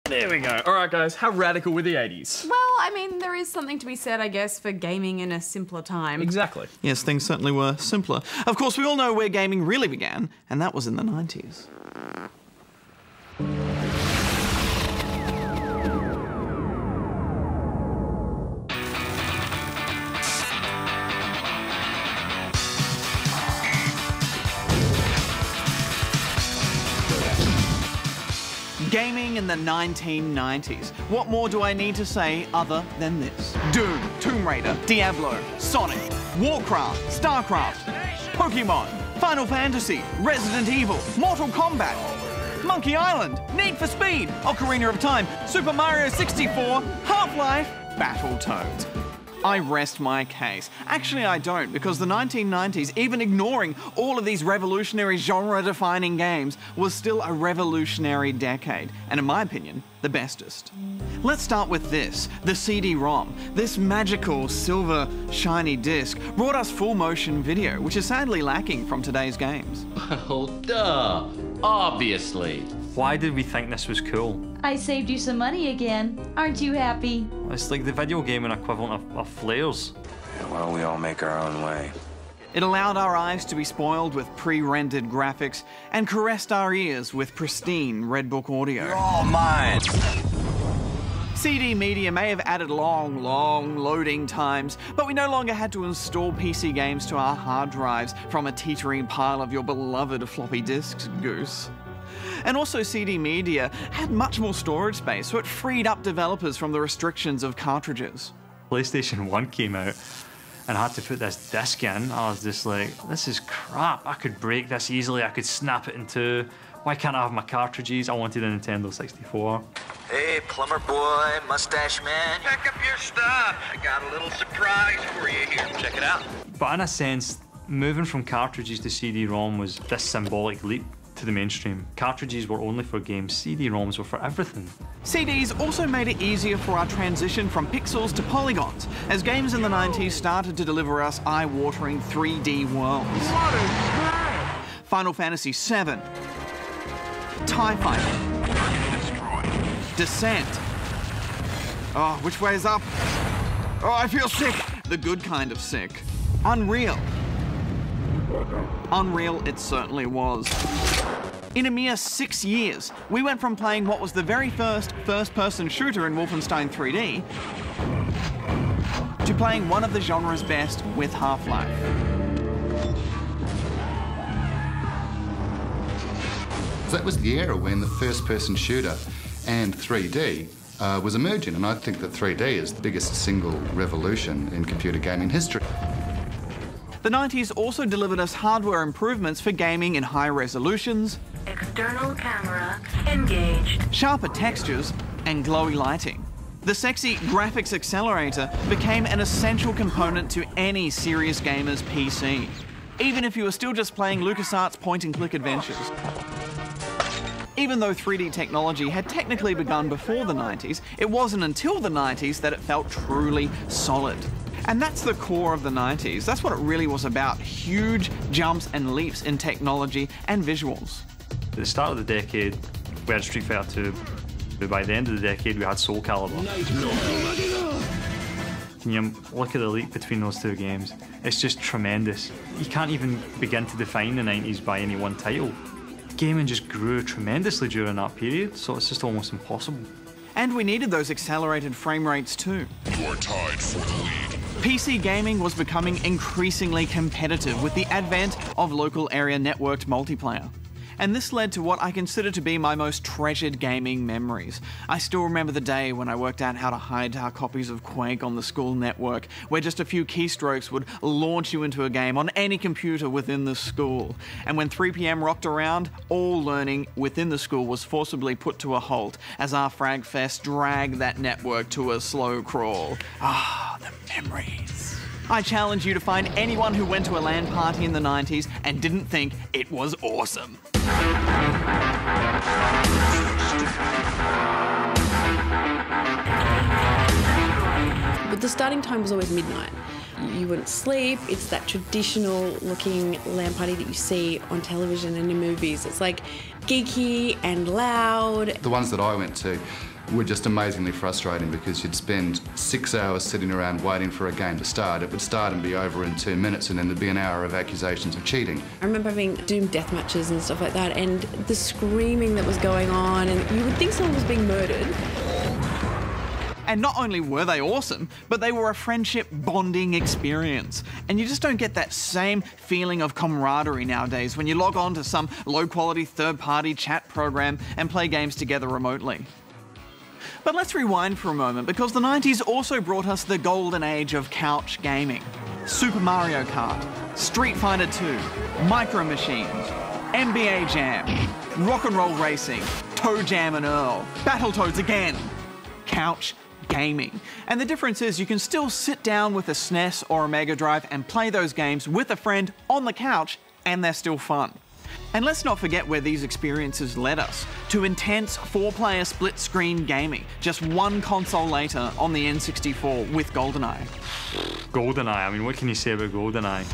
There we go. All right, guys, how radical were the 80s? Well, I mean, there is something to be said, I guess, for gaming in a simpler time. Exactly. Yes, things certainly were simpler. Of course, we all know where gaming really began, and that was in the 90s. Gaming in the 1990s. What more do I need to say other than this? Doom, Tomb Raider, Diablo, Sonic, Warcraft, Starcraft, Pokemon, Final Fantasy, Resident Evil, Mortal Kombat, Monkey Island, Need for Speed, Ocarina of Time, Super Mario 64, Half-Life, Battletoads. I rest my case. Actually, I don't, because the 1990s, even ignoring all of these revolutionary genre-defining games, was still a revolutionary decade, and in my opinion, the bestest. Let's start with this, the CD-ROM. This magical, silver, shiny disc brought us full-motion video, which is sadly lacking from today's games. Oh, duh. Obviously. Why did we think this was cool? I saved you some money again. Aren't you happy? It's like the video gaming equivalent of flares. Yeah, well, we all make our own way. It allowed our eyes to be spoiled with pre-rendered graphics and caressed our ears with pristine Red Book audio. You're all mine. CD media may have added long loading times, but we no longer had to install PC games to our hard drives from a teetering pile of your beloved floppy disks, Goose. And also CD media had much more storage space, so it freed up developers from the restrictions of cartridges. PlayStation 1 came out and I had to put this disc in. I was just like, this is crap. I could break this easily. I could snap it in two. Why can't I have my cartridges? I wanted a Nintendo 64. Hey, plumber boy, mustache man. Pack up your stuff. I got a little surprise for you here. Check it out. But in a sense, moving from cartridges to CD-ROM was this symbolic leap to the mainstream. Cartridges were only for games, CD-ROMs were for everything. CDs also made it easier for our transition from pixels to polygons, as games in the 90s started to deliver us eye-watering 3D worlds. Final Fantasy VII, TIE Fighter, Descent. Oh, which way is up? Oh, I feel sick. The good kind of sick. Unreal. Unreal it certainly was. In a mere 6 years, we went from playing what was the very first first-person shooter in Wolfenstein 3D to playing one of the genre's best with Half-Life. That was the era when the first-person shooter and 3D was emerging, and I think that 3D is the biggest single revolution in computer gaming history. The 90s also delivered us hardware improvements for gaming in high resolutions, external camera engaged, sharper textures, and glowy lighting. The sexy graphics accelerator became an essential component to any serious gamer's PC, even if you were still just playing LucasArts point-and-click adventures. Even though 3D technology had technically begun before the 90s, it wasn't until the 90s that it felt truly solid. And that's the core of the 90s. That's what it really was about. Huge jumps and leaps in technology and visuals. At the start of the decade, we had Street Fighter 2. But by the end of the decade, we had Soul Calibur. Can you look at the leap between those two games? It's just tremendous. You can't even begin to define the 90s by any one title. Gaming just grew tremendously during that period, so it's just almost impossible. And we needed those accelerated frame rates too. You are tied for the lead. PC gaming was becoming increasingly competitive with the advent of local area networked multiplayer. And this led to what I consider to be my most treasured gaming memories. I still remember the day when I worked out how to hide our copies of Quake on the school network, where just a few keystrokes would launch you into a game on any computer within the school. And when 3 PM rocked around, all learning within the school was forcibly put to a halt as our frag fest dragged that network to a slow crawl. Ah, the memories. I challenge you to find anyone who went to a LAN party in the 90s and didn't think it was awesome. But the starting time was always midnight. You wouldn't sleep. It's that traditional looking LAN party that you see on television and in movies. It's like geeky and loud. The ones that I went to were just amazingly frustrating because you'd spend 6 hours sitting around waiting for a game to start. It would start and be over in 2 minutes, and then there'd be an hour of accusations of cheating. I remember having Doom death matches and stuff like that, and the screaming that was going on, and you would think someone was being murdered. And not only were they awesome, but they were a friendship bonding experience. And you just don't get that same feeling of camaraderie nowadays when you log on to some low-quality third-party chat program and play games together remotely. But let's rewind for a moment, because the 90s also brought us the golden age of couch gaming. Super Mario Kart, Street Fighter 2, Micro Machines, NBA Jam, Rock and Roll Racing, Toe Jam and Earl, Battletoads again. Couch gaming. And the difference is you can still sit down with a SNES or a Mega Drive and play those games with a friend on the couch, and they're still fun. And let's not forget where these experiences led us, to intense 4-player split-screen gaming, just one console later on the N64 with GoldenEye. GoldenEye, I mean, what can you say about GoldenEye?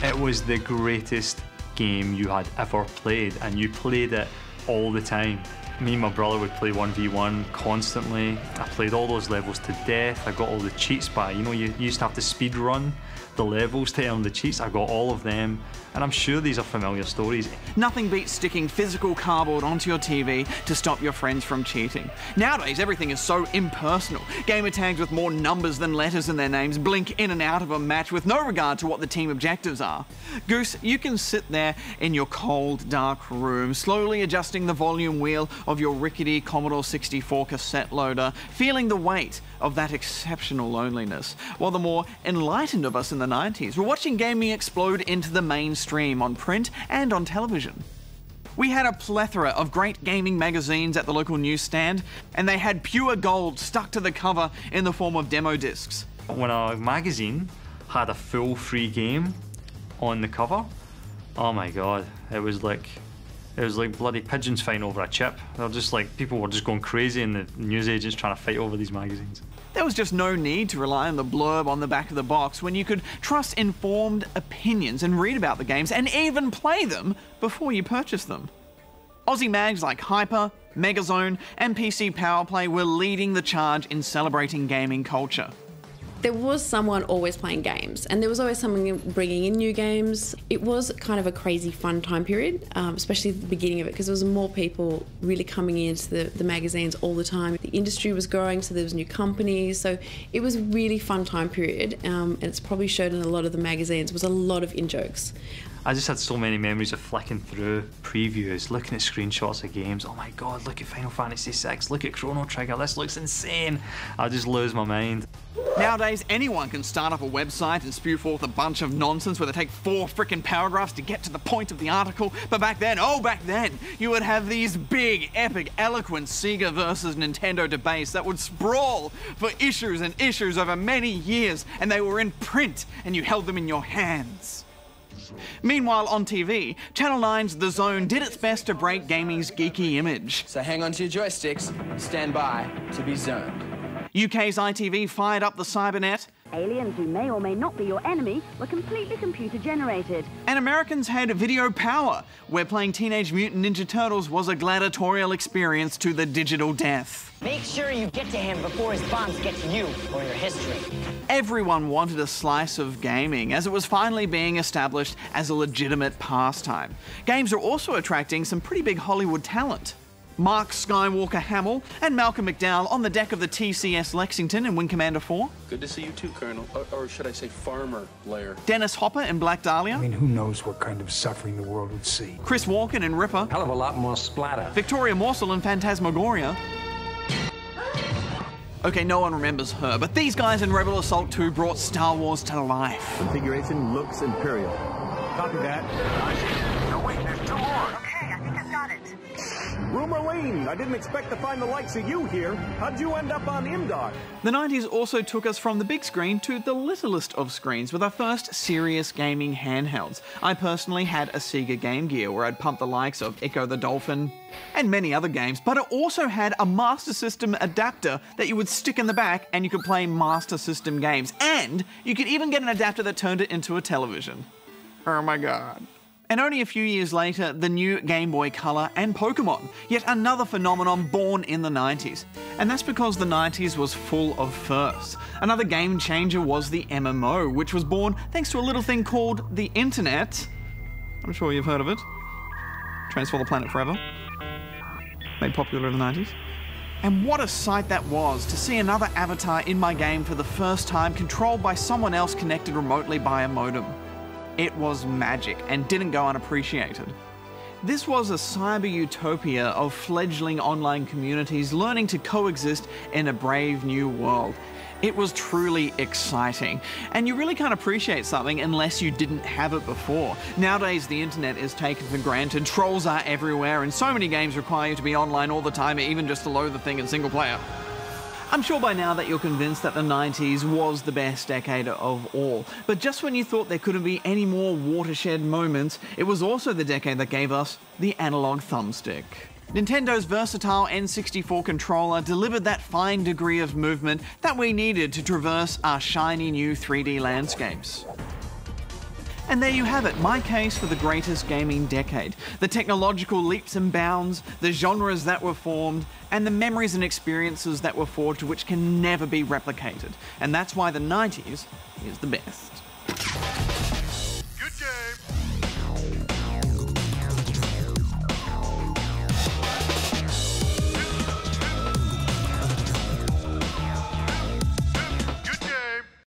It was the greatest game you had ever played, and you played it all the time. Me and my brother would play 1v1 constantly. I played all those levels to death. I got all the cheats by, you know, you used to have to speed run the levels to earn the cheats. I got all of them, and I'm sure these are familiar stories. Nothing beats sticking physical cardboard onto your TV to stop your friends from cheating. Nowadays, everything is so impersonal. Gamer tags with more numbers than letters in their names blink in and out of a match with no regard to what the team objectives are. Goose, you can sit there in your cold, dark room, slowly adjusting the volume wheel of your rickety Commodore 64 cassette loader, feeling the weight of that exceptional loneliness, while the more enlightened of us in the 90s were watching gaming explode into the mainstream on print and on television. We had a plethora of great gaming magazines at the local newsstand, and they had pure gold stuck to the cover in the form of demo discs. When a magazine had a full free game on the cover, oh my god, it was like bloody pigeons fighting over a chip. They're just like, people were just going crazy, and the newsagents trying to fight over these magazines. There was just no need to rely on the blurb on the back of the box when you could trust informed opinions and read about the games and even play them before you purchase them. Aussie mags like Hyper, Megazone, and PC Powerplay were leading the charge in celebrating gaming culture. There was someone always playing games, and there was always someone bringing in new games. It was kind of a crazy fun time period, especially at the beginning of it, because there was more people really coming into the magazines all the time. The industry was growing, so there was new companies, so it was a really fun time period, and it's probably showed in a lot of the magazines was a lot of in-jokes. I just had so many memories of flicking through previews, looking at screenshots of games. Oh my god, look at Final Fantasy VI, look at Chrono Trigger, this looks insane. I just lose my mind. Nowadays, anyone can start up a website and spew forth a bunch of nonsense where they take 4 frickin' paragraphs to get to the point of the article. But back then, you would have these big, epic, eloquent Sega versus Nintendo debates that would sprawl for issues and issues over many years, and they were in print, and you held them in your hands. Meanwhile, on TV, Channel 9's The Zone did its best to break gaming's geeky image. So hang on to your joysticks, stand by to be zoned. UK's ITV fired up the cybernet. Aliens who may or may not be your enemy were completely computer-generated. And Americans had Video Power, where playing Teenage Mutant Ninja Turtles was a gladiatorial experience to the digital death. Make sure you get to him before his bombs get to you or your history. Everyone wanted a slice of gaming, as it was finally being established as a legitimate pastime. Games are also attracting some pretty big Hollywood talent. Mark Skywalker Hamill and Malcolm McDowell on the deck of the TCS Lexington in Wing Commander 4. Good to see you too, Colonel. Or should I say Farmer Blair. Dennis Hopper in Black Dahlia. I mean, who knows what kind of suffering the world would see. Chris Walken in Ripper. Hell of a lot more splatter. Victoria Morsel in Phantasmagoria. Okay, no one remembers her, but these guys in Rebel Assault 2 brought Star Wars to life. Configuration looks Imperial. Copy that. No, wait, there's 2 more. Okay, I think I've got it. Rumor Wayne, I didn't expect to find the likes of you here. How'd you end up on IMDOT? The 90s also took us from the big screen to the littlest of screens with our first serious gaming handhelds. I personally had a Sega Game Gear where I'd pump the likes of Echo the Dolphin and many other games, but it also had a Master System adapter that you would stick in the back and you could play Master System games. And you could even get an adapter that turned it into a television. Oh my god. And only a few years later, the new Game Boy Color and Pokemon, yet another phenomenon born in the 90s. And that's because the 90s was full of firsts. Another game changer was the MMO, which was born thanks to a little thing called the Internet. I'm sure you've heard of it. Transform the Planet Forever. Made popular in the 90s. And what a sight that was to see another avatar in my game for the first time, controlled by someone else connected remotely by a modem. It was magic and didn't go unappreciated. This was a cyber utopia of fledgling online communities learning to coexist in a brave new world. It was truly exciting, and you really can't appreciate something unless you didn't have it before. Nowadays, the internet is taken for granted, trolls are everywhere, and so many games require you to be online all the time, even just to load the thing in single player. I'm sure by now that you're convinced that the 90s was the best decade of all, but just when you thought there couldn't be any more watershed moments, it was also the decade that gave us the analog thumbstick. Nintendo's versatile N64 controller delivered that fine degree of movement that we needed to traverse our shiny new 3D landscapes. And there you have it, my case for the greatest gaming decade. The technological leaps and bounds, the genres that were formed, and the memories and experiences that were forged which can never be replicated. And that's why the 90s is the best.